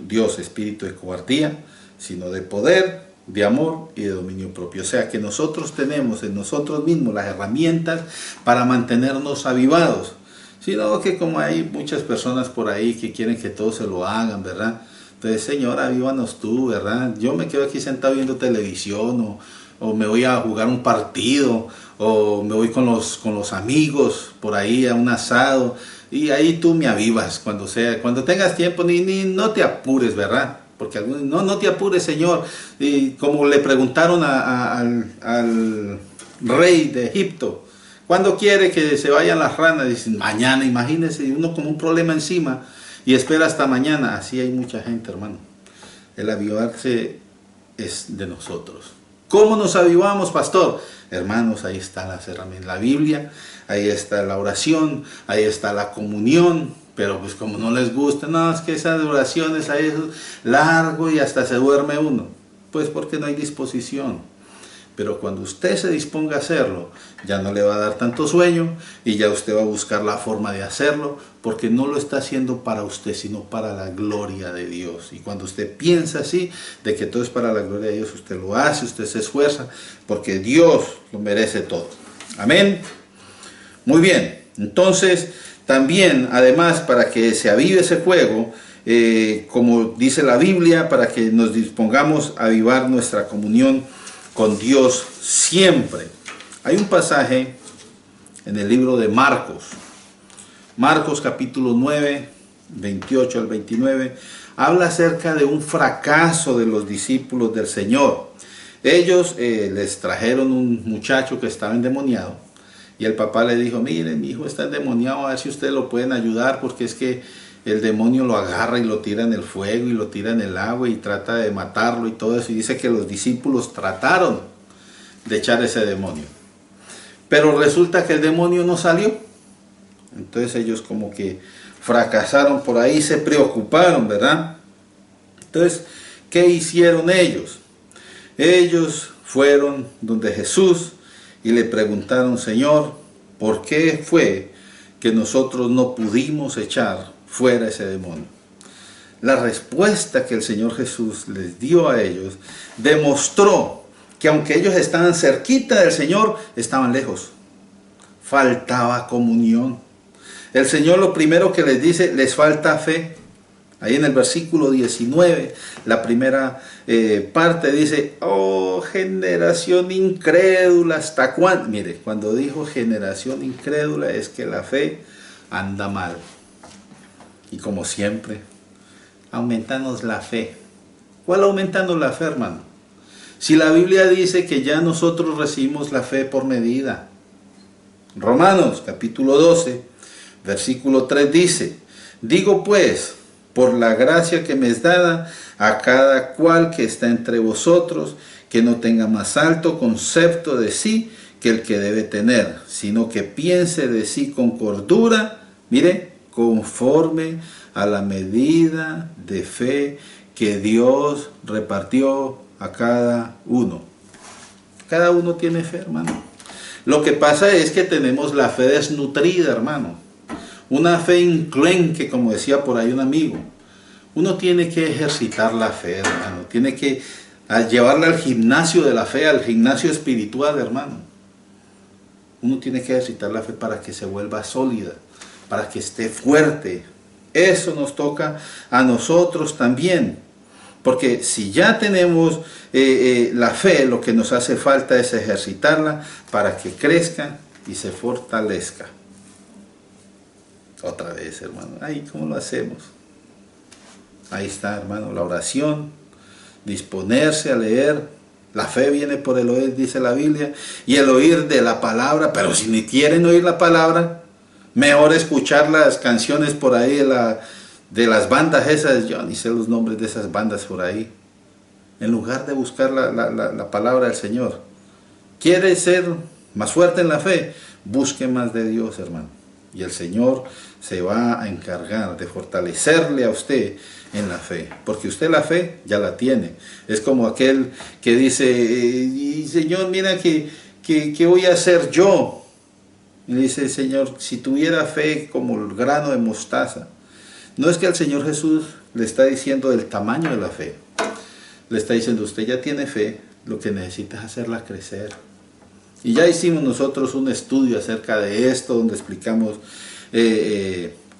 Dios espíritu de cobardía, sino de poder, de amor y de dominio propio. O sea que nosotros tenemos en nosotros mismos las herramientas para mantenernos avivados. Sino que como hay muchas personas por ahí que quieren que todos se lo hagan, ¿verdad? Entonces, Señor, avívanos tú, ¿verdad? Yo me quedo aquí sentado viendo televisión o me voy a jugar un partido o me voy con los amigos por ahí a un asado y ahí tú me avivas cuando tengas tiempo, no te apures, ¿verdad? Porque algunos, no te apures, Señor. Y como le preguntaron al rey de Egipto, ¿cuándo quiere que se vayan las ranas? Dicen, mañana, imagínense, uno con un problema encima y espera hasta mañana. Así hay mucha gente, hermano. El avivarse es de nosotros. ¿Cómo nos avivamos, pastor? Hermanos, ahí está las herramientas, la Biblia, ahí está la oración, ahí está la comunión. Pero pues como no les gusta, no, es que esas oraciones ahí es largo y hasta se duerme uno. Pues porque no hay disposición. Pero cuando usted se disponga a hacerlo, ya no le va a dar tanto sueño y ya usted va a buscar la forma de hacerlo, porque no lo está haciendo para usted, sino para la gloria de Dios. Y cuando usted piensa así, de que todo es para la gloria de Dios, usted lo hace, usted se esfuerza, porque Dios lo merece todo. Amén. Muy bien. Entonces, también, además, para que se avive ese fuego, como dice la Biblia, para que nos dispongamos a avivar nuestra comunión con Dios siempre. Hay un pasaje en el libro de Marcos. Marcos capítulo 9, 28 al 29. Habla acerca de un fracaso de los discípulos del Señor. Ellos les trajeron un muchacho que estaba endemoniado. Y el papá le dijo, miren, mi hijo está endemoniado, a ver si ustedes lo pueden ayudar, porque es que el demonio lo agarra y lo tira en el fuego y lo tira en el agua y trata de matarlo y todo eso. Y dice que los discípulos trataron de echar ese demonio. Pero resulta que el demonio no salió. Entonces ellos como que fracasaron por ahí, se preocuparon, ¿verdad? Entonces, ¿qué hicieron ellos? Ellos fueron donde Jesús y le preguntaron, Señor, ¿por qué fue que nosotros no pudimos echar fuera ese demonio? La respuesta que el Señor Jesús les dio a ellos demostró que aunque ellos estaban cerquita del Señor, estaban lejos. Faltaba comunión. El Señor lo primero que les dice, les falta fe. Ahí en el versículo 19, la primera parte dice, oh generación incrédula, ¿hasta cuándo? Mire, cuando dijo generación incrédula es que la fe anda mal. Y como siempre, aumentanos la fe. ¿Cuál aumentando la fe, hermano? Si la Biblia dice que ya nosotros recibimos la fe por medida. Romanos capítulo 12, versículo 3 dice, digo pues, por la gracia que me es dada a cada cual que está entre vosotros, que no tenga más alto concepto de sí que el que debe tener, sino que piense de sí con cordura, mire, conforme a la medida de fe que Dios repartió a cada uno. Cada uno tiene fe, hermano. Lo que pasa es que tenemos la fe desnutrida, hermano. Una fe enclenque, como decía por ahí un amigo. Uno tiene que ejercitar la fe, hermano. Tiene que llevarla al gimnasio de la fe, al gimnasio espiritual, hermano. Uno tiene que ejercitar la fe para que se vuelva sólida, para que esté fuerte. Eso nos toca a nosotros también. Porque si ya tenemos la fe, lo que nos hace falta es ejercitarla para que crezca y se fortalezca. Otra vez, hermano. Ay, ¿cómo lo hacemos? Ahí está, hermano, la oración, disponerse a leer. La fe viene por el oír, dice la Biblia, y el oír de la palabra. Pero si ni quieren oír la palabra, mejor escuchar las canciones por ahí de las bandas esas. Yo ni sé los nombres de esas bandas por ahí. En lugar de buscar la palabra del Señor. ¿Quiere ser más fuerte en la fe? Busque más de Dios, hermano. Y el Señor se va a encargar de fortalecerle a usted en la fe. Porque usted la fe ya la tiene. Es como aquel que dice, Señor, mira ¿qué voy a hacer yo? Y le dice, Señor, si tuviera fe como el grano de mostaza. No es que el Señor Jesús le está diciendo el tamaño de la fe. Le está diciendo, usted ya tiene fe, lo que necesita es hacerla crecer. Y ya hicimos nosotros un estudio acerca de esto, donde explicamos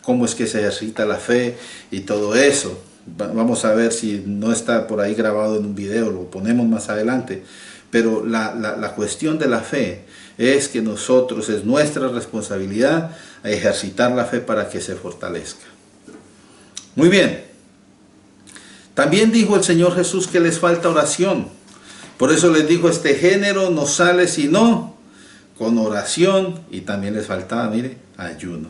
cómo es que se ejercita la fe y todo eso. Vamos a ver si no está por ahí grabado en un video, lo ponemos más adelante. Pero la cuestión de la fe es que nosotros, es nuestra responsabilidad ejercitar la fe para que se fortalezca. Muy bien. También dijo el Señor Jesús que les falta oración. Por eso les dijo, este género no sale sino con oración, y también les faltaba, mire, ayuno.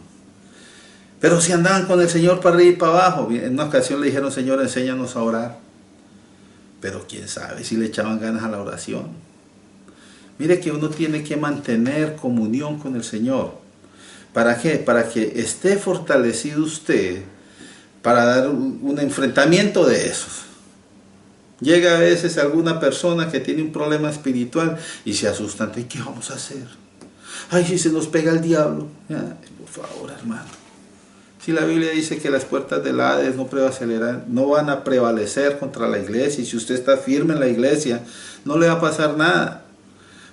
Pero si andaban con el Señor para arriba y para abajo, en una ocasión le dijeron, Señor, enséñanos a orar. Pero quién sabe si le echaban ganas a la oración. Mire que uno tiene que mantener comunión con el Señor. ¿Para qué? Para que esté fortalecido usted para dar un enfrentamiento de esos. Llega a veces alguna persona que tiene un problema espiritual y se asustan. ¿Y qué vamos a hacer? Ay, si se nos pega el diablo. Por favor, hermano. Si la Biblia dice que las puertas del Hades no van a prevalecer contra la iglesia. Y si usted está firme en la iglesia, no le va a pasar nada.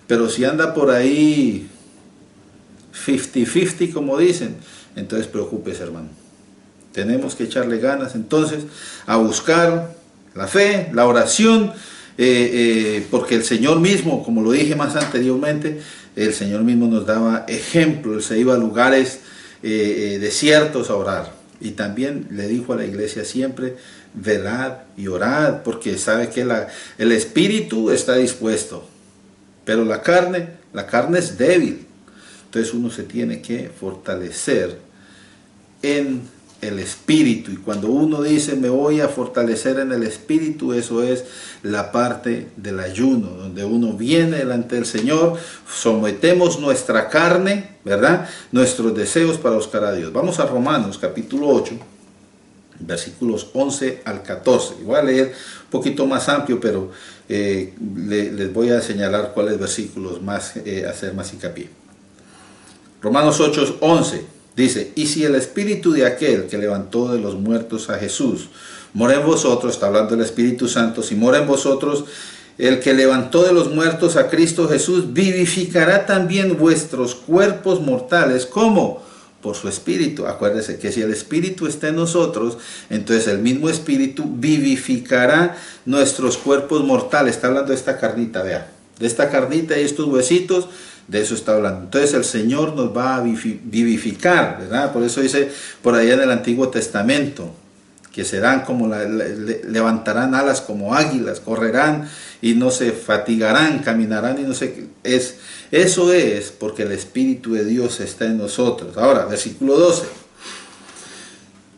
Pero si anda por ahí 50-50, como dicen, entonces preocúpese, hermano. Tenemos que echarle ganas entonces a buscar la fe, la oración, porque el Señor mismo, como lo dije más anteriormente, el Señor mismo nos daba ejemplo. Él se iba a lugares desiertos a orar. Y también le dijo a la iglesia siempre, velad y orad, porque sabe que el espíritu está dispuesto, pero la carne es débil. Entonces uno se tiene que fortalecer en el espíritu, y cuando uno dice me voy a fortalecer en el espíritu, eso es la parte del ayuno, donde uno viene delante del Señor, sometemos nuestra carne, ¿verdad? Nuestros deseos para buscar a Dios. Vamos a Romanos capítulo 8, versículos 11 al 14. Voy a leer un poquito más amplio, pero les voy a señalar cuáles versículos más hacer más hincapié. Romanos 8, 11. Dice, y si el espíritu de aquel que levantó de los muertos a Jesús mora en vosotros, está hablando del Espíritu Santo, si mora en vosotros el que levantó de los muertos a Cristo Jesús, vivificará también vuestros cuerpos mortales. ¿Cómo? por su espíritu. Acuérdese que si el espíritu está en nosotros, entonces el mismo espíritu vivificará nuestros cuerpos mortales. Está hablando de esta carnita, vea, de esta carnita y estos huesitos, de eso está hablando. Entonces el Señor nos va a vivificar, ¿verdad? Por eso dice por allá en el Antiguo Testamento, que serán como levantarán alas como águilas, correrán y no se fatigarán, caminarán y no se... Eso es porque el Espíritu de Dios está en nosotros. Ahora, versículo 12.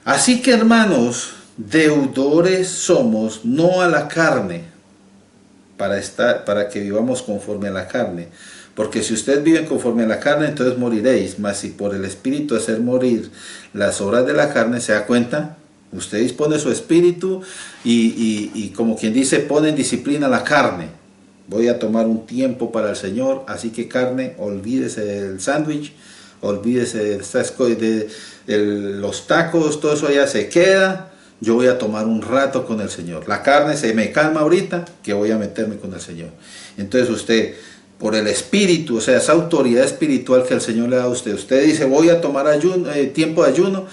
Así que, hermanos, deudores somos, no a la carne, para que vivamos conforme a la carne. Porque si ustedes viven conforme a la carne, entonces moriréis. Mas si por el Espíritu hacer morir las obras de la carne, ¿se da cuenta? Usted dispone su espíritu y como quien dice, pone en disciplina la carne. Voy a tomar un tiempo para el Señor, así que carne, olvídese del sándwich, olvídese de los tacos, todo eso ya se queda. Yo voy a tomar un rato con el Señor. La carne se me calma ahorita, que voy a meterme con el Señor. Entonces usted, por el espíritu, o sea, esa autoridad espiritual que el Señor le da a usted, usted dice, voy a tomar tiempo de ayuno.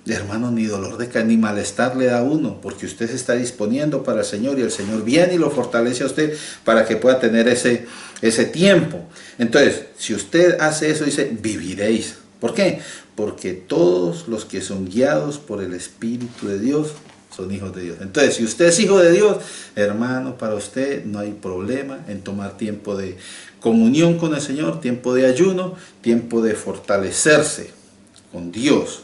Hermano, ni dolor de cabeza ni malestar le da a uno, porque usted se está disponiendo para el Señor y el Señor viene y lo fortalece a usted para que pueda tener ese tiempo. Entonces, si usted hace eso, dice, viviréis. ¿Por qué? Porque todos los que son guiados por el Espíritu de Dios son hijos de Dios. Entonces, si usted es hijo de Dios, hermano, para usted no hay problema en tomar tiempo de comunión con el Señor, tiempo de ayuno, tiempo de fortalecerse con Dios.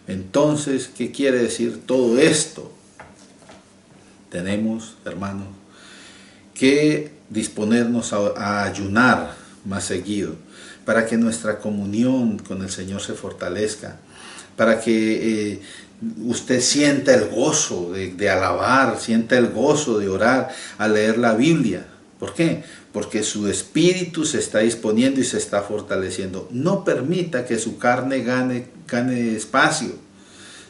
Entonces, ¿qué quiere decir todo esto? Tenemos, hermanos, que disponernos a ayunar más seguido, para que nuestra comunión con el Señor se fortalezca, para que usted sienta el gozo de alabar, sienta el gozo de orar al leer la Biblia. ¿Por qué? Porque su espíritu se está disponiendo y se está fortaleciendo. No permita que su carne gane espacio.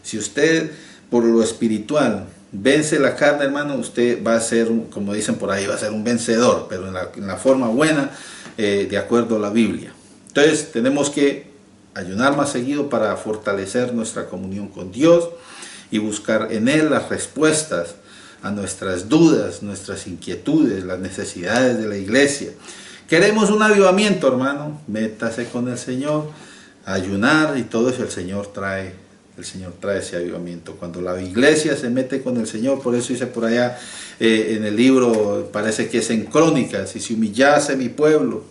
Si usted por lo espiritual vence la carne, hermano, usted va a ser, como dicen por ahí, va a ser un vencedor, pero en la forma buena, de acuerdo a la Biblia. Entonces tenemos que ayunar más seguido para fortalecer nuestra comunión con Dios y buscar en Él las respuestas a nuestras dudas, nuestras inquietudes, las necesidades de la iglesia. Queremos un avivamiento, hermano, métase con el Señor, ayunar y todo eso el Señor trae ese avivamiento. Cuando la iglesia se mete con el Señor, por eso dice por allá en el libro, parece que es en Crónicas, y si humillase mi pueblo,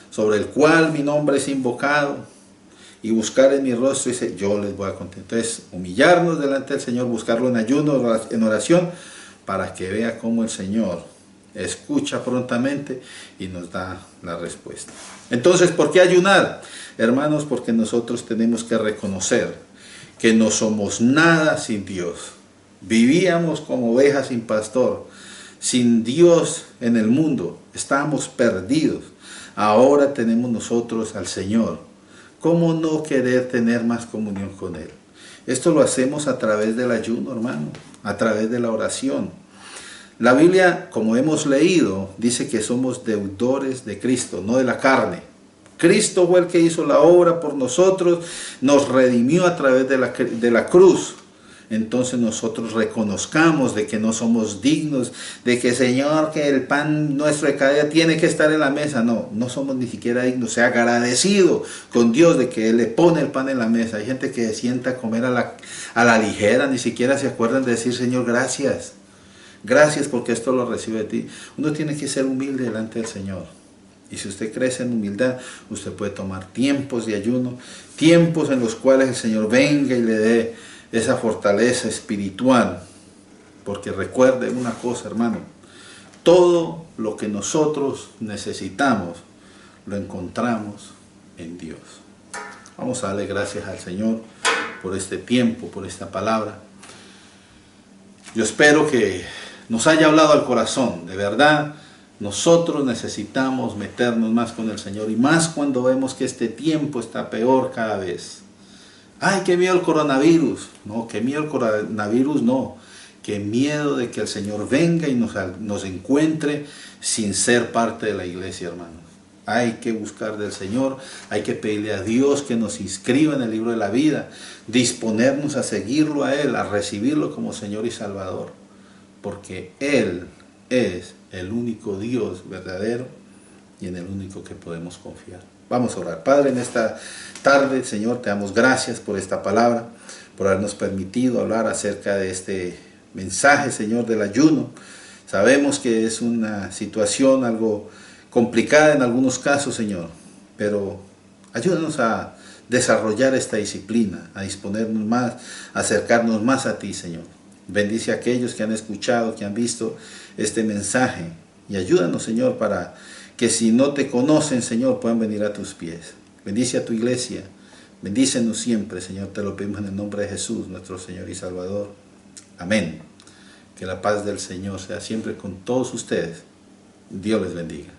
sobre el cual mi nombre es invocado, y buscar en mi rostro, dice, yo les voy a contestar. Entonces, humillarnos delante del Señor, buscarlo en ayuno, en oración, para que vea cómo el Señor escucha prontamente y nos da la respuesta. Entonces, ¿por qué ayunar? Hermanos, porque nosotros tenemos que reconocer que no somos nada sin Dios. Vivíamos como ovejas sin pastor, sin Dios en el mundo, estábamos perdidos. Ahora tenemos nosotros al Señor. ¿Cómo no querer tener más comunión con Él? Esto lo hacemos a través del ayuno, hermano, a través de la oración. La Biblia, como hemos leído, dice que somos deudores de Cristo, no de la carne. Cristo fue el que hizo la obra por nosotros, nos redimió a través de la cruz. Entonces nosotros reconozcamos de que no somos dignos, de que Señor, que el pan nuestro de cada día tiene que estar en la mesa. No, no somos ni siquiera dignos. Sea agradecido con Dios de que Él le pone el pan en la mesa. Hay gente que se sienta a comer a la ligera, ni siquiera se acuerdan de decir, Señor, gracias. Gracias porque esto lo recibe de ti. Uno tiene que ser humilde delante del Señor. Y si usted crece en humildad, usted puede tomar tiempos de ayuno, tiempos en los cuales el Señor venga y le dé esa fortaleza espiritual. Porque recuerde una cosa, hermano, todo lo que nosotros necesitamos lo encontramos en Dios. Vamos a darle gracias al Señor por este tiempo, por esta palabra. Yo espero que nos haya hablado al corazón. De verdad, nosotros necesitamos meternos más con el Señor, y más cuando vemos que este tiempo está peor cada vez. ¡Ay, qué miedo el coronavirus! No, qué miedo el coronavirus, no. Qué miedo de que el Señor venga y nos encuentre sin ser parte de la iglesia, hermanos. Hay que buscar del Señor, hay que pedirle a Dios que nos inscriba en el libro de la vida, disponernos a seguirlo a Él, a recibirlo como Señor y Salvador, porque Él es el único Dios verdadero y en el único que podemos confiar. Vamos a orar. Padre, en esta tarde, Señor, te damos gracias por esta palabra, por habernos permitido hablar acerca de este mensaje, Señor, del ayuno. Sabemos que es una situación algo complicada en algunos casos, Señor, pero ayúdanos a desarrollar esta disciplina, a disponernos más, a acercarnos más a ti, Señor. Bendice a aquellos que han escuchado, que han visto este mensaje y ayúdanos, Señor, para que si no te conocen, Señor, puedan venir a tus pies. Bendice a tu iglesia, bendícenos siempre, Señor, te lo pedimos en el nombre de Jesús, nuestro Señor y Salvador. Amén. Que la paz del Señor sea siempre con todos ustedes. Dios les bendiga.